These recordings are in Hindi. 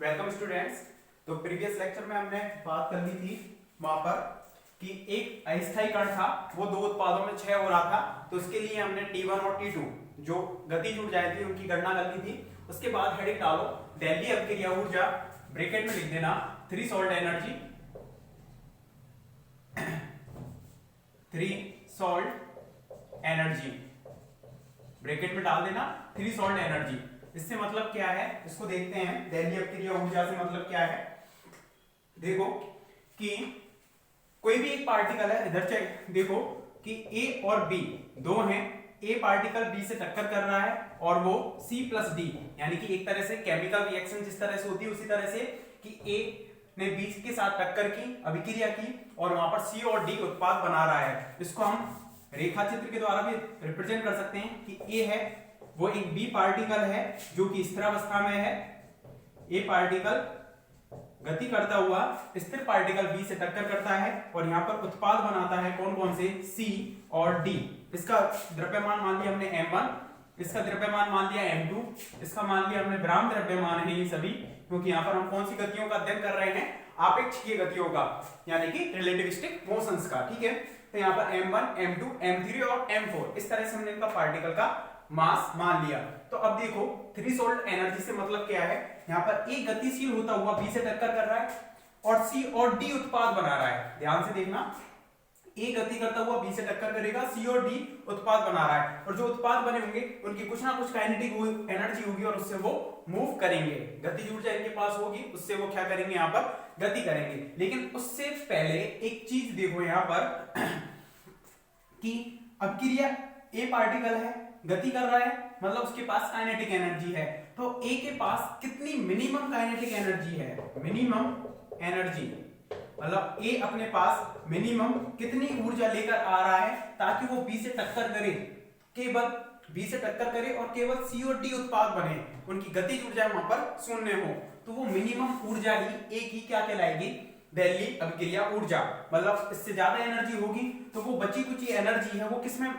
Welcome students. तो प्रीवियस लेक्चर में हमने बात कर ली थी वहां पर कि एक अस्थायी कण था, वो दो उत्पादों में क्षय हो रहा था। तो उसके लिए हमने T1 और T2 जो गतिज ऊर्जाएं थी उनकी गणना कर ली थी। उसके बाद हेडिंग डालो दैलीय अपक्रिया ऊर्जा, ब्रैकेट में लिख देना threshold energy, threshold energy, bracket में डाल देना थ्रीशोल्ड एनर्जी। इससे मतलब क्या है, इसको देखते हैं। दैलीय अपक्रिया ऊर्जा से मतलब क्या है, देखो कि कोई भी एक पार्टिकल है, इधर चेक देखो कि ए और बी दो हैं। ए पार्टिकल बी से टक्कर कर रहा है और वो C प्लस डी, यानी कि एक तरह से केमिकल रिएक्शन जिस तरह से होती है उसी तरह से कि ए ने बी के साथ टक्कर की, अभिक्रिया की और वहां पर C और D उत्पाद बना रहा है। इसको हम रेखा चित्र के द्वारा भी रिप्रेजेंट कर सकते हैं कि ए है वो एक बी पार्टिकल है जो कि स्थिरावस्था में है। ए पार्टिकल गति करता हुआ स्थिर पार्टिकल बी से टक्कर करता है और यहाँ पर उत्पाद बनाता है कौन कौन से, सी और डी। इसका द्रव्यमान मान लिया हमने m1, इसका द्रव्यमान मान लिया m2, इसका मान लिया हमने विराम द्रव्यमान है ये सभी, क्योंकि यहाँ पर हम कौन सी गतियों का अध्ययन कर रहे हैं, आपेक्षिकीय गतियों का, यानी कि रिलेटिविस्टिक मोशंस का। ठीक है, तो यहाँ पर m1, m2, m3 और m4 इस तरह से हमने इनका पार्टिकल का मास मान लिया। तो अब देखो थ्रीशोल्ड एनर्जी से मतलब क्या है, यहाँ पर ए गतिशील होता हुआ बी से टक्कर कर रहा है और सी और डी उत्पाद बना रहा है। ध्यान से देखना, ए गति करता हुआ बी से टक्कर करेगा, सी और डी उत्पाद बना रहा है और जो उत्पाद बने होंगे उनकी कुछ ना कुछ काइनेटिक एनर्जी होगी और उससे वो मूव करेंगे। गतिज ऊर्जा इनके पास होगी, उससे वो क्या करेंगे, यहाँ पर गति करेंगे। लेकिन उससे पहले एक चीज देखो यहाँ पर कि अपक्रिया ए पार्टिकल है, गति कर रहा है, मतलब उसके पास काइनेटिक एनर्जी है। तो ए के पास कितनी मिनिमम काइनेटिक एनर्जी है, मिनिमम एनर्जी मतलब ए अपने पास मिनिमम कितनी ऊर्जा लेकर आ रहा है ताकि वो बी से टक्कर करे, केवल बी से टक्कर करे और केवल सी और डी उत्पाद बने, उनकी गतिज ऊर्जा वहां पर शून्य हो। तो वो मिनिमम ऊर्जा ही ए की क्या कहलाएगी, दैलीय अपक्रिया ऊर्जा। मतलब इससे ज्यादा एनर्जी होगी तो वो बची कुची एनर्जी है वो किसमें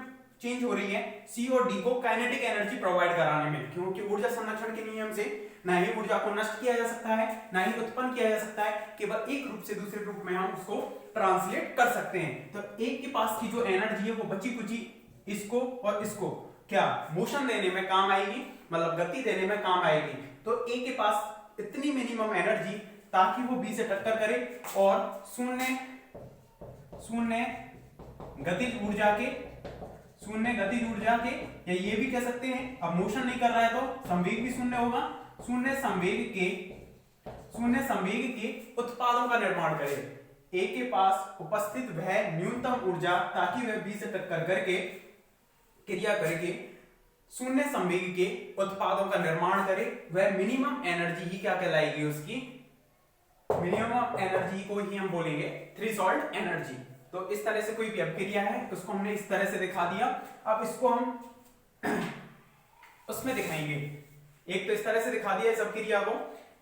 चेंज हो रही है, सी और डी को काइनेटिक एनर्जी प्रोवाइड कराने में, क्योंकि ऊर्जा संरक्षण के नियम से ना ही ऊर्जा को नष्ट किया जा सकता है ना ही उत्पन्न किया जा सकता है, केवल एक रूप से दूसरे रूप में हम उसको ट्रांसलेट कर सकते हैं। तो एक के पास की जो एनर्जी है वो बची कुची इसको और इसको क्या मोशन देने में काम आएगी, मतलब गति देने में काम आएगी। तो ए के पास इतनी मिनिमम एनर्जी ताकि वो बी से टक्कर करे और शून्य गतिज ऊर्जा के या ये भी कह सकते हैं, अब मोशन नहीं कर रहा है तो संवेग भी शून्य होगा, शून्य संवेग के उत्पादों का निर्माण करे। ए के पास उपस्थित वह न्यूनतम ऊर्जा ताकि वह बी से टक्कर करके क्रिया करके शून्य संवेग के उत्पादों का निर्माण करे, वह मिनिमम एनर्जी ही क्या कहलाएगी, उसकी मिनिमम एनर्जी को ही हम बोलेंगे थ्रीशोल्ड एनर्जी। तो इस तरह से कोई भी अपक्रिया है तो उसको हमने इस तरह से दिखा दिया। अब इसको हम उसमें दिखाएंगे, एक तो इस तरह से दिखा दिया इस अपक्रिया को।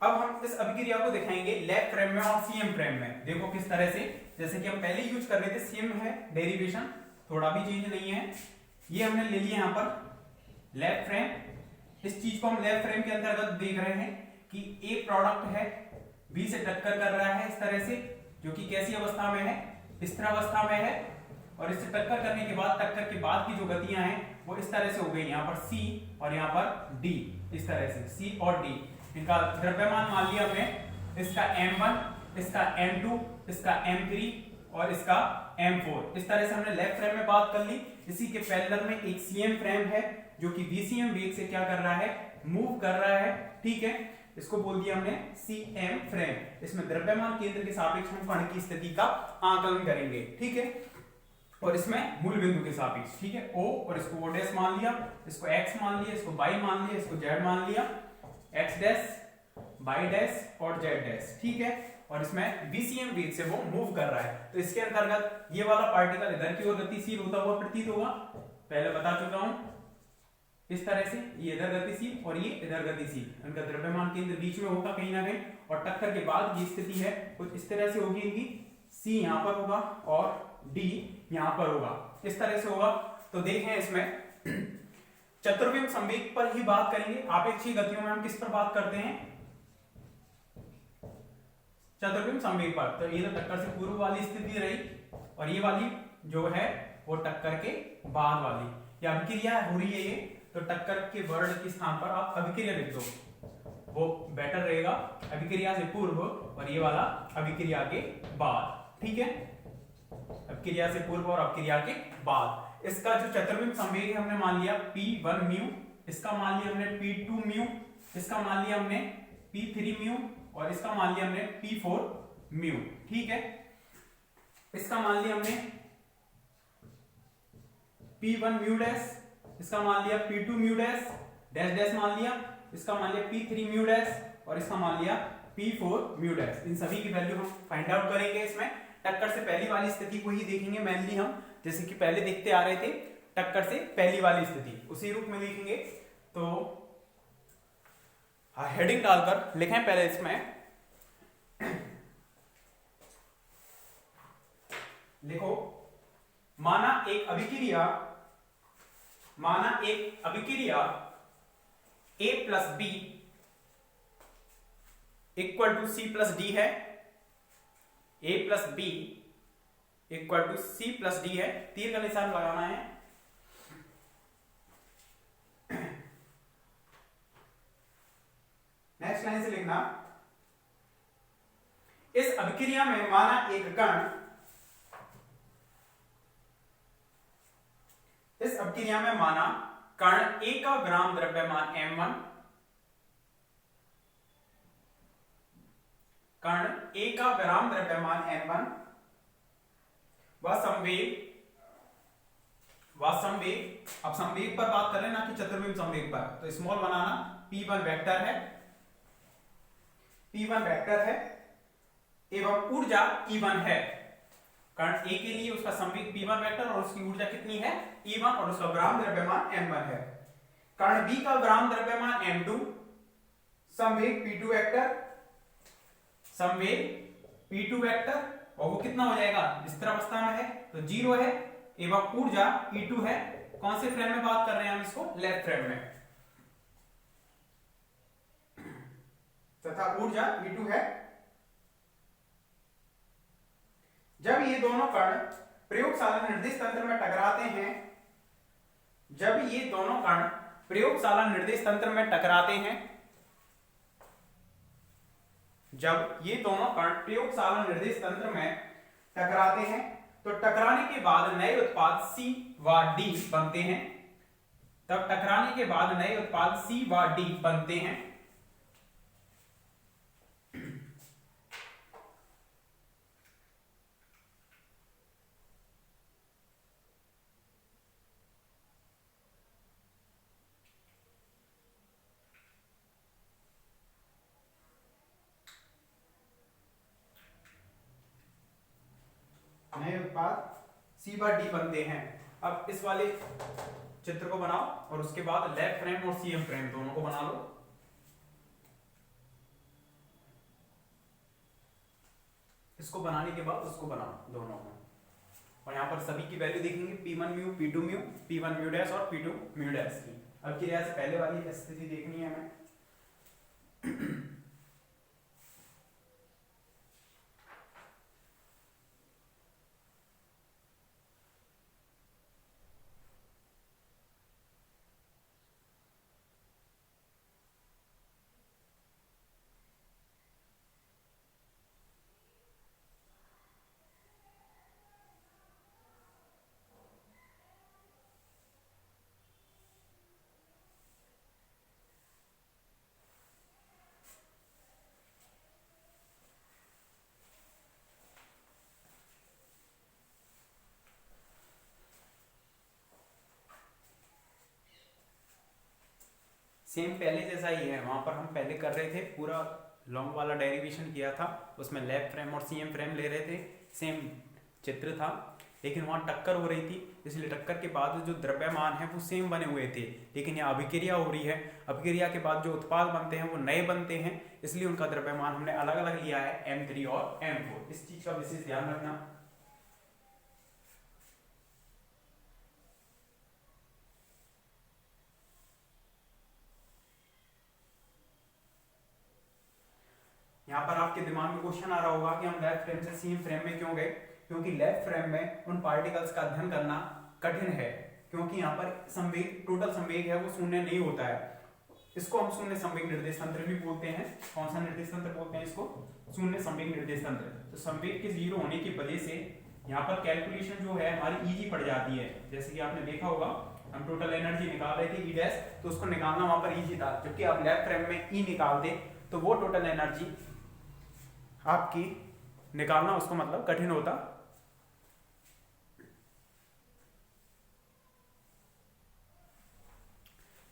अब हम इस अपक्रिया को दिखाएंगे लैब फ्रेम में और सीएम फ्रेम में। देखो किस तरह से, जैसे कि हम पहले यूज कर रहे थे, सेम है डेरिवेशन, थोड़ा भी चेंज नहीं है। ये हमने ले लिया यहाँ पर लैब फ्रेम। इस चीज को हम लैब फ्रेम के अंतर्गत देख रहे हैं कि ए प्रोडक्ट है, बी से टक्कर कर रहा है इस तरह से, जो कि कैसी अवस्था में है, स्थिरावस्था में है। और इससे टक्कर करने के बाद, टक्कर के बाद की जो गतियां हैं वो इस तरह से हो गई, यहाँ पर C और यहाँ पर D, इस तरह से C और D। इनका द्रव्यमान मान लिया हमने, इसका m1, इसका m2, इसका m3 और इसका m4। इस तरह से हमने लेफ्ट फ्रेम में बात कर ली। इसी के पैरेलल में एक CM फ्रेम है जो कि VCM वेग से क्या कर रहा है, मूव कर रहा है। ठीक है, इसको बोल दिया हमने CM फ्रेम। इसमें द्रव्यमान केंद्र के सापेक्ष हम कण की स्थिति का आकलन करेंगे। ठीक है, और इसमें मूल बिंदु के सापेक्ष। ठीक है, O और इसको O डैश मान लिया, इसको X मान लिया, इसको Y मान लिया, इसको Z मान लिया, X डैश, Y डैश और Z डैश। ठीक है, और इसमें VCM वेग से वो मूव कर रहा है। तो इसके अंतर्गत ये वाला पार्टिकल इधर की ओर गतिशील होता हुआ प्रतीत होगा, पहले बता चुका हूं इस तरह से, ये इधर गतिशील और ये इधर गतिशील, इनका द्रव्यमान केंद्र बीच में होगा कहीं ना कहीं, और टक्कर के बाद की स्थिति है कुछ इस तरह से होगी इनकी, C यहां पर होगा और D यहां पर होगा, इस तरह से होगा। तो देखें इसमें चतुर्विम संवेग पर ही बात करेंगे। आपेक्षिक गतियों में हम किस पर बात करते हैं, चतुर्विम संवेग पर। तो ये तो टक्कर से पूर्व वाली स्थिति रही, और ये वाली जो है वो टक्कर के बाद वाली। ये अभिक्रिया हो रही है ये, तो टक्कर के वर्ड के स्थान पर आप अभिक्रिया लिख दो, वो बेटर रहेगा। अभिक्रिया से पूर्व और ये वाला अभिक्रिया के बाद, ठीक है। अभिक्रिया से पूर्व और अभिक्रिया के बाद। इसका जो चतुर्विम संवेग है हमने मान लिया P1 म्यू, इसका मान लिया हमने P2 म्यू, इसका मान लिया हमने P3 म्यू, और इसका मान लिया हमने P4 म्यू, ठीक है। इसका मान लिया हमने P1 म्यू डैश, इसका मान लिया P2 mu dash dash dash मान लिया, इसका मान लिया P3 म्यू डैश, और इसका मान लिया P4 म्यू डैश। इन सभी की वैल्यू हम फाइंड आउट करेंगे। इसमें टक्कर से पहली वाली स्थिति को ही देखेंगे मेनली हम, जैसे कि पहले देखते आ रहे थे टक्कर से पहली वाली स्थिति, उसी रूप में लिखेंगे। तो हेडिंग डालकर लिखें पहले इसमें, लिखो माना एक अभिक्रिया A plus B equal to C plus D है। A plus B equal to C plus D है, तीर का निशान लगाना है। नेक्स्ट लाइन से लिखना, इस अभिक्रिया में माना एक कण, इस अभिक्रिया में माना कण A का ग्राम द्रव्यमान m1, कण A का ग्राम द्रव्यमान m1 वह संवेग, अब संवेग पर बात करें ना कि चतुर्विम संवेग पर, तो स्मॉल बनाना, P1 वेक्टर है, P1 वेक्टर है एवं ऊर्जा E1 है। कण A के लिए उसका संवेग P1 वेक्टर और उसकी ऊर्जा कितनी है E1, और उसका ग्राम द्रव्यमान m1 है। कण B का ग्राम द्रव्यमान m2, संवेग P2 वेक्टर, संवेग P2 वेक्टर, और वो कितना हो जाएगा, स्थिर अवस्था में है तो 0 है, एवं ऊर्जा E2 है। कौन से फ्रेम में बात कर रहे हैं हम इसको, लेफ्ट फ्रेम में, तथा ऊर्जा E2 है। जब ये दोनों कण प्रयोगशाला निर्देश तंत्र में टकराते हैं, जब ये दोनों कण प्रयोगशाला निर्देश तंत्र में टकराते हैं, जब ये दोनों कण प्रयोगशाला निर्देश तंत्र में टकराते हैं, तो टकराने के बाद नए उत्पाद C व D बनते हैं। तब टकराने के बाद नए उत्पाद C व D बनते हैं। नए उत्पाद C व D बनते हैं। अब इस वाले चित्र को बनाओ और उसके बाद लेफ्ट फ्रेम और CM फ्रेम दोनों को बना लो। इसको बनाने के बाद उसको बनाओ दोनों को, और यहाँ पर सभी की वैल्यू देखेंगे, P1 mu, P2 mu, P1 mu dash और P2 म्यू डैश की। अब क्रिया से पहले वाली स्थिति देखनी है हमें। सेम पहले जैसा ही है, वहां पर हम पहले कर रहे थे पूरा लॉन्ग वाला डेरिवेशन किया था, उसमें लेफ्ट फ्रेम और CM फ्रेम ले रहे थे, सेम चित्र था, लेकिन वहां टक्कर हो रही थी, इसलिए टक्कर के बाद जो द्रव्यमान है वो सेम बने हुए थे, लेकिन यहाँ अभिक्रिया हो रही है, अभिक्रिया के बाद जो उत्पाद बनते हैं वो नए बनते हैं, इसलिए उनका द्रव्यमान हमने अलग अलग लिया है, M3 और M4। इस चीज का विशेष ध्यान रखना। यहाँ पर आप आपके दिमाग में क्वेश्चन आ रहा होगा कि हम लेफ्ट फ्रेम से सीएम फ्रेम में क्यों गए, क्योंकि लेफ्ट फ्रेम में उन पार्टिकल्स का अध्ययन करना कठिन है, क्योंकि यहाँ पर संवेग, टोटल संवेग है वो शून्य नहीं होता है। इसको हम शून्य संवेग निर्देश तंत्र भी बोलते हैं। कौन सा निर्देश तंत्र बोलते हैं इसको? शून्य संवेग निर्देश तंत्र। तो संवेग के जीरो होने की वजह से यहाँ पर कैलकुलेशन जो है हमारी इजी पड़ जाती है। जैसे कि आपने देखा होगा हम टोटल एनर्जी निकाल रहे थे ई डैश, तो उसको निकालना वहां पर इजी था, जबकि आप लेफ्ट फ्रेम में ई निकालते तो वो टोटल एनर्जी आपकी निकालना उसको मतलब कठिन होता।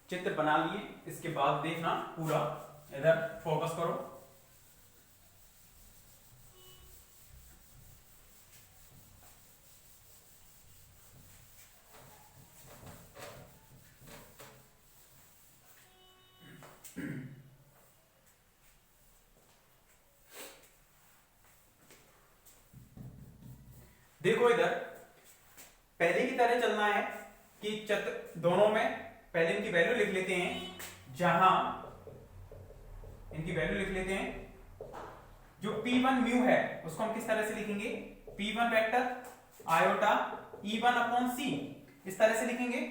चित्र बना लिए, इसके बाद देखना पूरा, इधर फोकस करो। देखो इधर पहले की तरह चलना है कि चित्र दोनों में पहले इनकी वैल्यू लिख लेते हैं, जहां इनकी वैल्यू लिख लेते हैं। जो P1 म्यू है उसको हम किस तरह से लिखेंगे? P1 vector iota E1 upon C, इस तरह से लिखेंगे।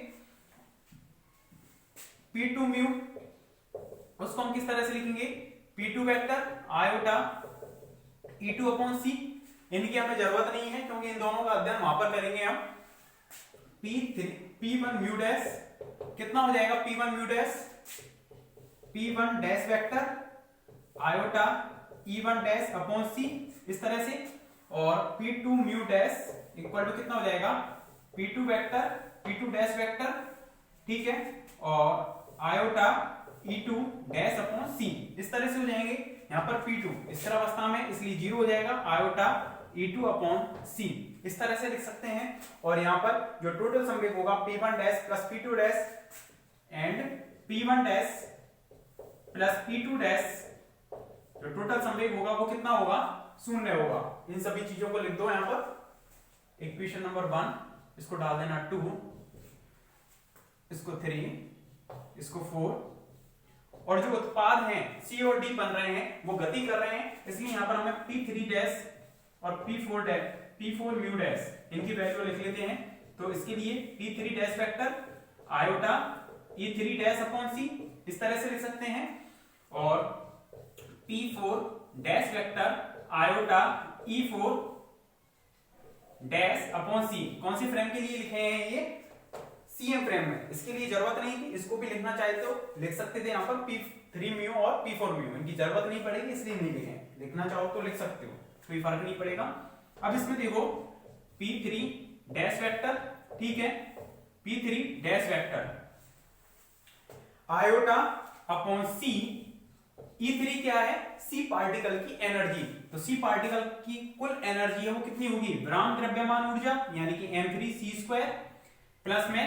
P2 म्यू उसको हम किस तरह से लिखेंगे? P2 vector iota E2 upon C। इनकी हमें जरूरत नहीं है क्योंकि इन दोनों का अध्ययन वहां पर करेंगे हम। P1 म्यू डैश कितना हो जाएगा? P1 mu dash P1 dash vector iota E1 dash upon C, इस तरह से। और P2 mu dash equal to कितना हो जाएगा? P2 vector P2 dash vector, ठीक है, और iota E2 dash upon C, इस तरह से हो जाएंगे। यहाँ पर P2 स्थिर अवस्था में इसलिए 0 हो जाएगा, आयोटा E2 अपॉन C, इस तरह से लिख सकते हैं। और यहाँ पर जो टोटल संवेग होगा P1 dash plus P2 dash and P1 dash plus P2 dash, जो टोटल संवेग होगा वो कितना होगा? शून्य होगा। इन सभी चीजों को लिख दो यहाँ पर। इक्वेशन नंबर 1 इसको डाल देना 2, इसको 3, इसको 4, और जो उत्पाद हैं C और D बन रहे हैं वो गति कर रहे हैं, इसलिए यहाँ पर हमें P3 डैश और P4 म्यू डैश इनकी वैल्यू लिख लेते हैं। तो इसके लिए P3 dash vector iota E3 dash upon C, इस तरह से लिख सकते हैं। और P4 dash vector iota E4 dash upon C, कौन सी फ्रेम के लिए लिखे हैं? ये CM फ्रेम में। इसके लिए जरूरत नहीं थी, इसको भी लिखना चाहे तो लिख सकते थे यहाँ पर P3 म्यू और P4 म्यू, इनकी जरूरत नहीं पड़ेगी इसलिए नहीं लिखे। लिखना चाहो तो लिख सकते हो, कोई फर्क नहीं पड़ेगा। अब इसमें देखो P3 डैश वेक्टर, ठीक है, P3 dash vector iota upon C, E3 क्या है? C पार्टिकल की एनर्जी। तो C पार्टिकल की कुल एनर्जी है वो कितनी होगी? विराम द्रव्यमान ऊर्जा यानी कि m3c² प्लस में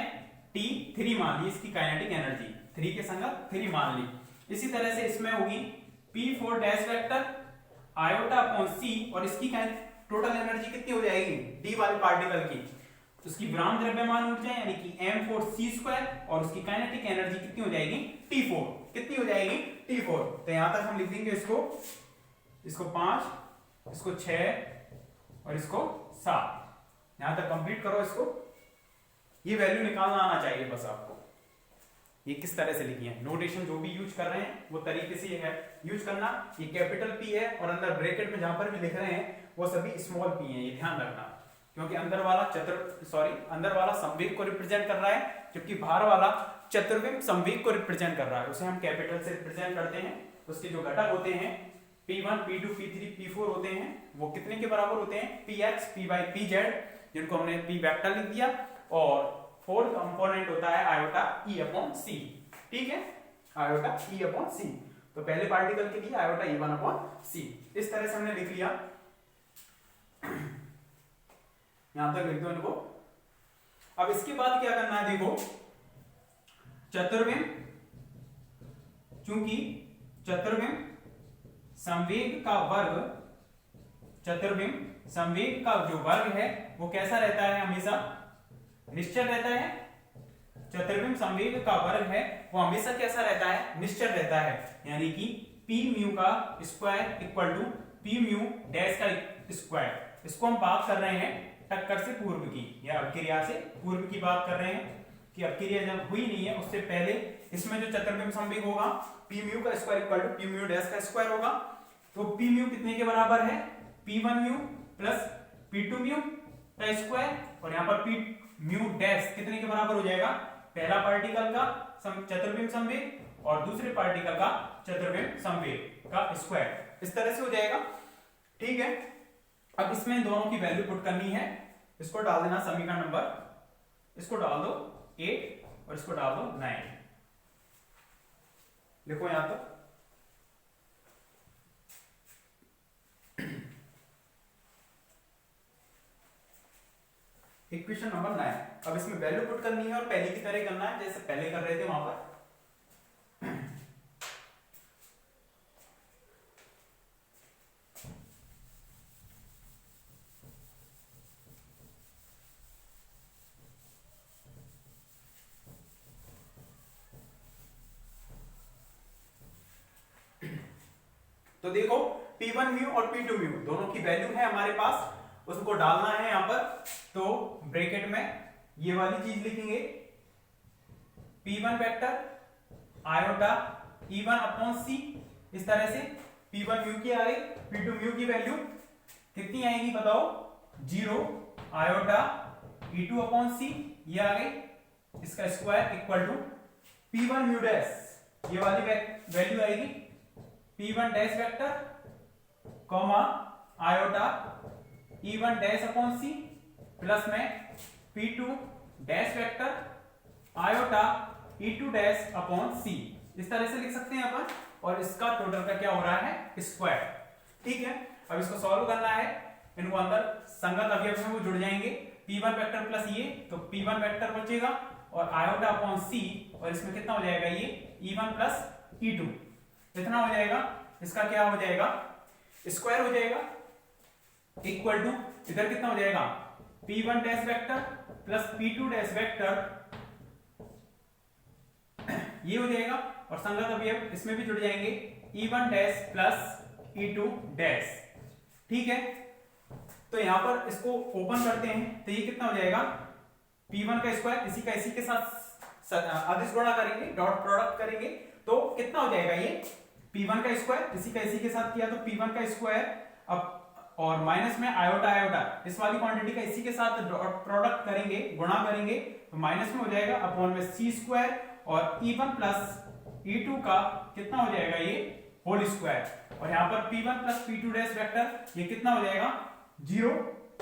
T3 मान ली इसकी काइनेटिक एनर्जी, 3 के संगत 3 मान ली। इसी तरह से इसमें होगी P4 dash vector iota upon C, और इसकी टोटल एनर्जी कितनी हो जाएगी? D वाले पार्टिकल की, तो उसकी विराम द्रव्यमान ऊर्जा यानी कि m4c², और उसकी काइनेटिक एनर्जी कितनी हो जाएगी? T4। कितनी हो जाएगी? T4। तो यहां तक हम लिख देंगे इसको 5, इसको 6 और इसको 7। यहां तक कंप्लीट करो इसको। ये वैल्यू निकालना आना चाहिए बस आपको। ये किस तरह से लिखी है, नोटेशन जो भी यूज कर रहे हैं वो तरीके से ये है यूज करना। ये कैपिटल P है और अंदर ब्रैकेट में जहां पर भी लिख रहे हैं वो सभी स्मॉल p है, ये ध्यान रखना, क्योंकि अंदर वाला संवेग को रिप्रेजेंट कर रहा है, जबकि बाहर वाला चतुर्विम संवेग को रिप्रेजेंट कर रहा है। उसे हम कैपिटल से रिप्रेजेंट करते हैं। उसके जो घटक होते हैं P1 P2 P3 P4 होते हैं वो कितने के बराबर होते हैं? Px Py Pz, जिनको हमने P वेक्टर लिख दिया, और फोर्थ कंपोनेंट होता है आयोटा E अपॉन C, ठीक है, आयोटा E अपॉन C। तो पहले पार्टिकल के लिए आयोटा E1 अपॉन C, इस तरह से हमने लिख लिया। यहां तक लिख दो इनको। अब इसके बाद क्या करना है? देखो चतुर्विम, चूंकि चतुर्विम संवेग का वर्ग, चतुर्विम संवेग का जो वर्ग है वो कैसा रहता है? हमेशा निश्चल रहता है। चतुर्विम संवेग का वर्ग है वो हमेशा कैसा रहता है? निश्चल रहता है, यानी कि P म्यू का square equal to P mu dash का स्क्वायर। इसको हम बात कर रहे हैं टक्कर से पूर्व की या अभिक्रिया से पूर्व की बात कर रहे हैं कि अभिक्रिया जब हुई नहीं है उससे पहले इसमें जो चतुर्विम संवेग होगा पी म्यू का square equal to P mu dash का स्क्वायर होगा। तो पी म्यू कितने के बराबर है, P1 mu plus P2 mu का स्क्वायर, और यहाँ पर P म्यू डैश कितने के बराबर हो जाएगा, पहला पार्टिकल का चतुर्विम संवेग और दूसरे पार्टिकल का चतुर्विम संवेग का स्क्वायर, इस तरह से हो जाएगा। ठीक है, अब इसमें दोनों की वैल्यू पुट करनी है। इसको डाल देना समीकरण नंबर, इसको डाल दो 8 और इसको डाल दो 9, लिखो यहां तक। Equation number 9। अब इसमें वैल्यू पुट करनी है और पहले की तरह करना है जैसे पहले कर रहे थे वहां पर। तो देखो P1 म्यू और P2 म्यू दोनों की वैल्यू है हमारे पास, उसको डालना है यहां पर। तो ब्रैकेट में ये वाली चीज लिखेंगे, P1 vector iota E1 upon C, इस तरह से P1 म्यू की आ गई, P2 म्यू की वैल्यू कितनी आएगी बताओ, 0 आयोटा E2 अपॉन C, ये आ गई, इसका square equal to P1 mu dash, ये वाली वैल्यू आएगी P1 dash vector comma iota E1 dash upon C plus में P2 dash vector iota E2 dash upon C, इस तरह से लिख सकते हैं अपन। और इसका टोटल का क्या हो रहा है, स्क्वायर। ठीक है, अब इसको सॉल्व करना है, इनको अंदर संगत अवयव में वो जुड़ जाएंगे, P1 वेक्टर प्लस ये, तो P1 वेक्टर बचेगा और आयोटा अपॉन C, और इसमें कितना हो जाएगा, ये E1 प्लस E2 इतना हो जाएगा, इसका क्या हो जाएगा, स्क्वायर हो जाएगा, इक्वल टू इधर कितना हो जाएगा, P1 dash vector plus P2 dash vector, ये हो जाएगा, और संगत अवयव इसमें भी जुड़ जाएंगे, E1 dash plus E2 dash. ठीक है, तो यहां पर इसको ओपन करते हैं तो ये कितना हो जाएगा, P1 का स्क्वायर इसी का इसी के साथ अदिश गुणा करेंगे, डॉट प्रोडक्ट करेंगे, तो कितना हो जाएगा, ये P1 का स्क्वायर इसी का इसी के साथ किया तो P1 का स्क्वायर, अब और माइनस में आयोटा आयोटा इस वाली क्वांटिटी का इसी के साथ डॉट प्रोडक्ट करेंगे, गुणा करेंगे, तो माइनस में हो जाएगा अपॉन में C स्क्वायर, और E1 प्लस E2 का कितना हो जाएगा, ये होल स्क्वायर, और यहाँ पर P1 plus P2 dash vector ये कितना हो जाएगा, 0,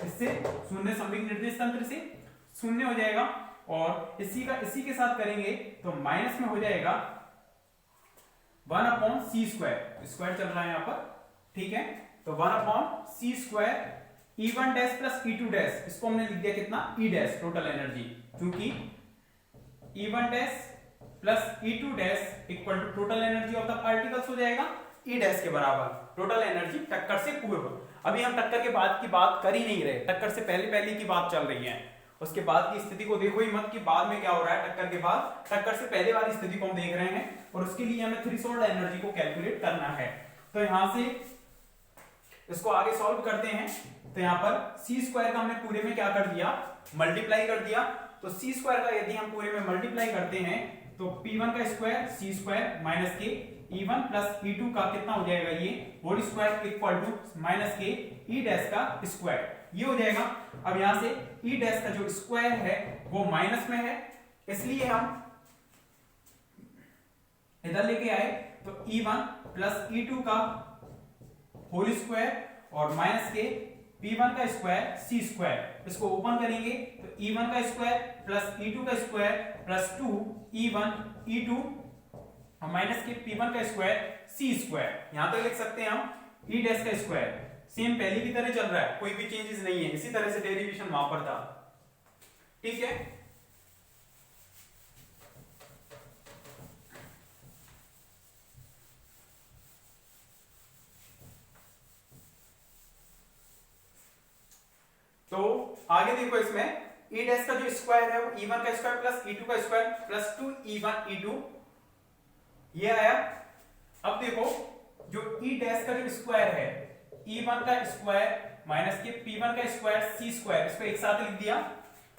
इससे शून्य संवेग निर्देश तंत्र से शून्य हो जाएगा, और इसी के साथ करेंगे तो माइनस में हो जाएगा 1 अपॉन C स्क्वायर, स्क्वायर चल रहा है यहाँ पर। ठीक है, तो 1 upon C square E1 dash plus E2 dash, इसको हमने लिख दिया कितना, E डैश टोटल एनर्जी, क्योंकि E1 dash plus E2 dash equal to total energy of the particles हो जाएगा E डैश के बराबर, टोटल एनर्जी टक्कर से पूर्व। अभी हम टक्कर के बाद की बात कर ही नहीं रहे, टक्कर से पहले पहले की बात चल रही है, उसके बाद की स्थिति को देखो ही मत कि बाद में क्या हो रहा है, टक्कर के बाद, टक्कर से पहले वाली स्थिति को हम देख रहे हैं, और उसके लिए हमें थ्रेशोल्ड एनर्जी को कैलकुलेट करना है। तो यहां से इसको आगे सॉल्व करते हैं, तो यहां पर C स्क्वायर का हमने पूरे में क्या कर दिया, मल्टीप्लाई कर दिया, तो C स्क्वायर का यदि हम पूरे में मल्टीप्लाई करते हैं तो P1 का स्क्वायर C स्क्वायर माइनस के E1 प्लस E2 का कितना हो जाएगा, ये whole square equal to minus के E डैश का स्क्वायर, ये हो जाएगा। अब यहां से E डैश का जो स्क्वायर है वो माइनस में है, इसलिए हम इधर लेके आए, तो E1 प्लस E2 का होल स्क्वायर और माइनस के P1 का स्क्वायर C स्क्वायर, इसको ओपन करेंगे तो E1 का स्क्वायर प्लस E2 का स्क्वायर प्लस 2 E1 E2 और माइनस के P1 का स्क्वायर C स्क्वायर, यहां तक लिख सकते हैं हम E डैश का स्क्वायर, सेम पहले की तरह चल रहा है, कोई भी चेंजेस नहीं है, इसी तरह से डेरिवेशन वहां पर था। ठीक है, तो आगे देखो, इसमें E डैश का जो स्क्वायर है वो E1 का स्क्वायर प्लस E2 का स्क्वायर प्लस 2 E1 E2 ये आया। अब देखो जो E डैश का जो स्क्वायर है E1 का स्क्वायर माइनस के P1 का स्क्वायर C स्क्वायर, इसको एक साथ लिख दिया,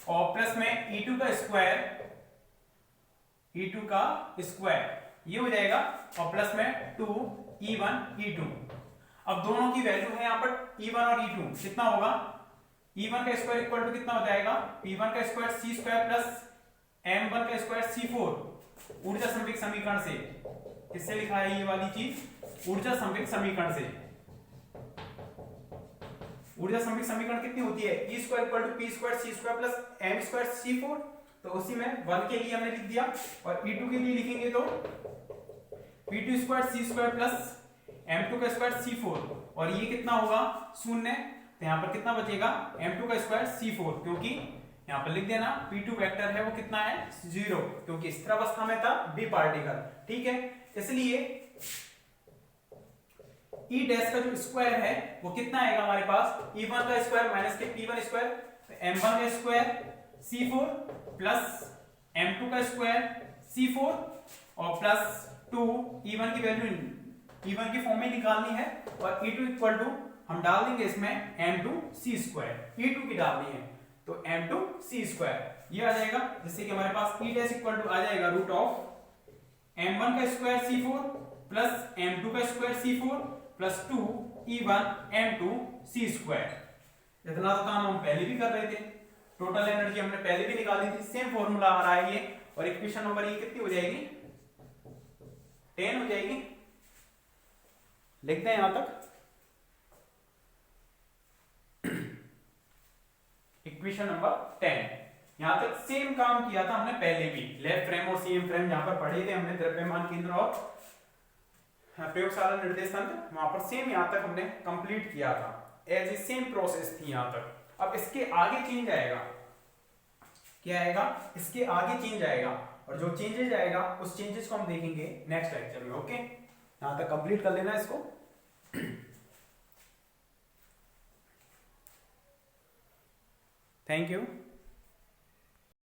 और प्लस में E2 का स्क्वायर, E2 का स्क्वायर ये हो जाएगा, और प्लस में 2E1 E2। अब दोनों की वैल्यू है यहाँ पर E1 और E2, कितना होगा, E1 का स्क्वायर इक्वल टू कितना हो जाएगा, P1 का square C square plus M1 का स्क्वायर C4, ऊर्जा संवेग समीकरण से। किससे लिखा है ये वाली चीज, ऊर्जा संवेग समीकरण से। ऊर्जा संवेग समीकरण कितनी होती है, E square equal to P square C square plus M square C4, तो उसी में 1 के लिए हमने लिख दिया, और E2 के लिए लिखेंगे तो P2 square C square plus M2 का स्क्वायर C4, और ये कितना होगा 0, तो यहाँ पर कितना बचेगा M2 का स्क्वायर C4, क्योंकि यहाँ पर लिख देना P2 वेक्टर है वो कितना है 0, क्योंकि स्थिर अवस्था में था B पार्टिकल, ठीक है। इसलिए E डैश का जो स्क्वायर है वो कितना आएगा हमारे पास, E1 का स्क्वायर माइनस के P1 स्क्वायर, M1 का स्क्वायर C4 प्लस M2 का स्क्वायर C4, और प्लस 2 E1 की वैल्यू E1 की फॉर्म में निकालनी है, और E2 इक्वल टू हम डाल देंगे इसमें M2 C स्क्वायर, E2 की डालनी है तो M2 C स्क्वायर ये आ जाएगा, जिससे कि हमारे पास E डैश इक्वल टू आ जाएगा रूट ऑफ M1 का स्क्वायर C4 प्लस M2 का square C4 plus 2 E1 M2 C square. इतना तो काम हम पहले भी कर रहे थे, टोटल एनर्जी हमने पहले भी निकाली थी, सेम फॉर्मूला आ रहा है ये, और इक्वेशन नंबर ये कितनी हो जाएगी 10 हो जाएगी। लिखते हैं यहां तक, इक्वेशन नंबर 10। यहां तक सेम काम किया था हमने पहले भी, लेफ्ट फ्रेम और सीएम फ्रेम जहां पर पढ़े थे हमने, द्रव्यमान केंद्र और प्रयोगशाला निर्देश तंत्र, वहां पर सेम यहां तक हमने कंप्लीट किया था, एज ए सेम प्रोसेस थी यहां तक। अब इसके आगे चेंज आएगा, क्या आएगा, इसके आगे चेंज आएगा, और जो चेंजेस आएगा उस चेंजेस को हम देखेंगे नेक्स्ट लेक्चर में। ओके, यहां तक कंप्लीट कर लेना इसको। Thank you.